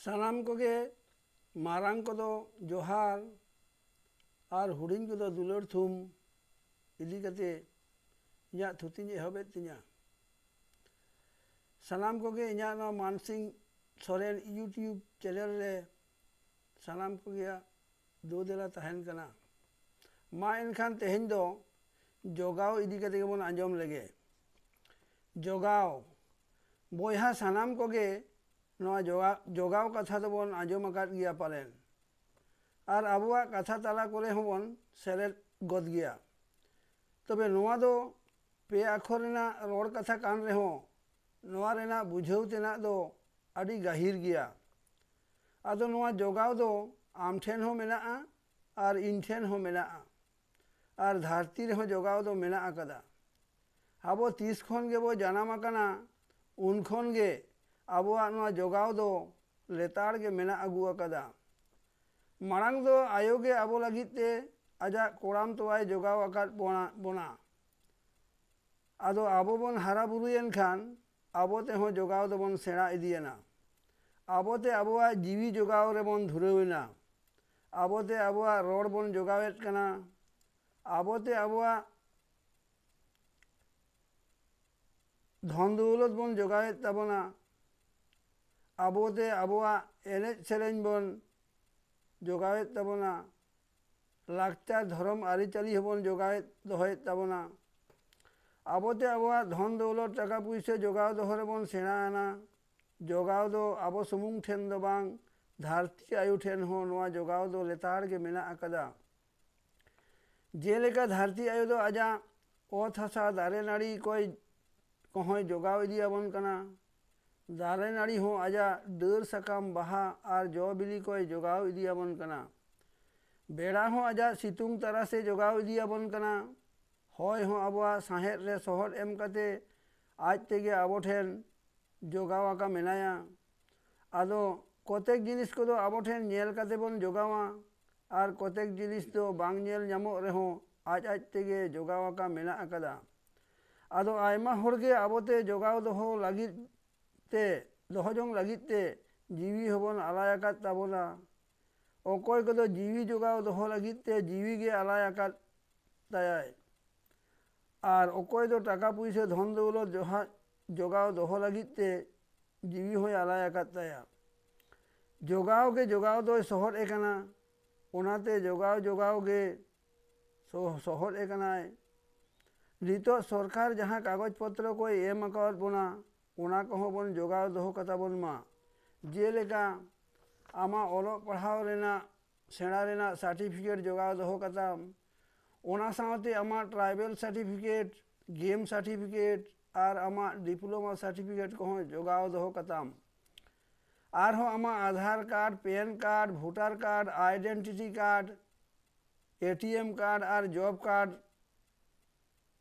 सानाम कोगे मारांग को दो जोहार और हुडिंग को दो दुलर थुम इदी कते इया थुतिन एहबेद तिया सानाम कोगे इया नो मानसिंग सोरेन यूट्यूब चैनल रे सानाम कोगे दो देला तहन कना मा एनखान तेहेन दो जोगाव इदी कते बन आंजम लगे जोगाव बोहा सानाम कोगे नवा जोगाव कथा तो बन आंजम आकाद गिया पालेन और आबुआ कथा तला करे होबन सेलेद गद गिया तबे नवा दो पे आखर रेना रोड कथा कान रेहो नवा रेना बुझाव तेना दो आदि गाहिर गिया आदो नवा जोगाव दो आम ठेन हो मेना और इन ठेन हो मेना और धरती रे हो जोगाव दो मेना आकदा आबो तीस खन गे बो जानाम आकाना उन खन गे आबुआ नवा जोगाव दो लेतार गे मेना आगु आकदा मारांग दो आयोगे आबो लगिते आजा कोड़ाम तो आय जोगाव आकाद बोना आदो आबो बन हारा बुरुयन खान आबोते हो जोगाव दो बन सेना इदियना आबोते आबुआ जीवी जोगाव रे बन धुरेवना आबोते आबुआ रोड बन जोगावेत कना आबोते आबुआ धन दौलत बन जोगावेत ताबना आबोते आबुआ एनेज सेरेन बन जोगावेत ताबना लाक्चार धर्म आरिचाली हबन जोगावेत दोहेत ताबना आबोते आबुआ धन दौलत टाका पुइसे जोगाव दोहरे बन सेनाना जोगाव दो आबो सुमुंग ठेन दो बांग धरती आयु ठेन हो नवा जोगाव दो लेतार के मेना आकदा जेलेका धरती आयु दो आजा ओत हसा दारे नाड़ी कोई कहोय जोगाव इदिया बन कना दारे नाड़ी हो आजा डर सकाम बाहा और जो बिली कोई जोगाव इदिया बन कना बेड़ा हो आजा सितुंग तारा से जोगाव इदिया बन कना होय हो आबुआ साहेर रे सोहर एम कते आज तेगे आबो ठेन जोगाव आका मेनाया आदो कतेक जिनिस को दो आबो ठेन नेल कते बन जोगावा और कतेक जिनिस दो बांग नेल ᱧᱟᱢᱚᱜ रेहो आज तेगे जोगाव आका मेना आकदा आदो आयमा होरगे आबोते जोगाव दोहो लागित ते दोहो जोंग लागित ते जीवी हबन आलाय आकाद ताबोना ओकोय को दो जीवी जोगाव दोहो लागित ते जीवी गे आलाय आकाद तायाय और ओकोय दो टाका पुइसे धन दौलत जोगाव दोहो लागित ते जीवी होय आलाय आकाद ताया जोगाव दो सोहर एकना ओनाते जोगाव गे सोहर एकनाय नितो सरकार जहाँ कागज पत्र को एम आकाद बोना ओना कहो बन जोगाव दोहो कता बन मा जेलेका आमा ओलो पढ़ाव रेना सेना रेना सर्टिफिकेट जोगाव दोहो कताम ओना सावते आमा ट्राइबल सर्टिफिकेट गेम सर्टिफिकेट और आमा डिप्लोमा सर्टिफिकेट कहो जोगाव दोहो कताम और हो आमा Aadhaar card PAN card voter card identity card ATM card और जॉब कार्ड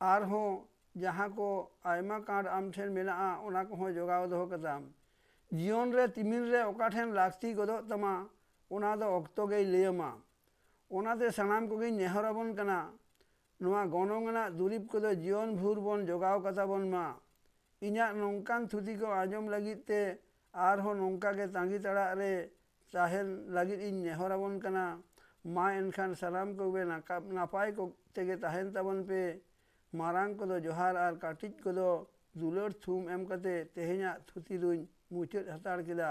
और हो जहाँ को आयमा कार्ड आम ठेन मेना ओना को हो जोगाव दोहो कताम जीवन रे तिमिन रे ओका ठेन लाक्ति गदो तमा ओना दो ऑक्तो गे लेयमा ओनाते सानाम को गे नेहराबन कना नुआ गनोंगना दुरीब को दो जीवन भूर बन जोगाव कता बन मा इन्या नौकान थुती को आजम लगिते और हो नौका के तांगी तड़ा रे चाहेल लगित इन नेहराबन कना मा एनखान सानाम को बे नापाय को तेगे ताहेन ताबन पे मारांग को दो जोहार और काटिज को दो दुलर थुम एम कते तेहे냐 थुती दुन मुचद हतार किदा।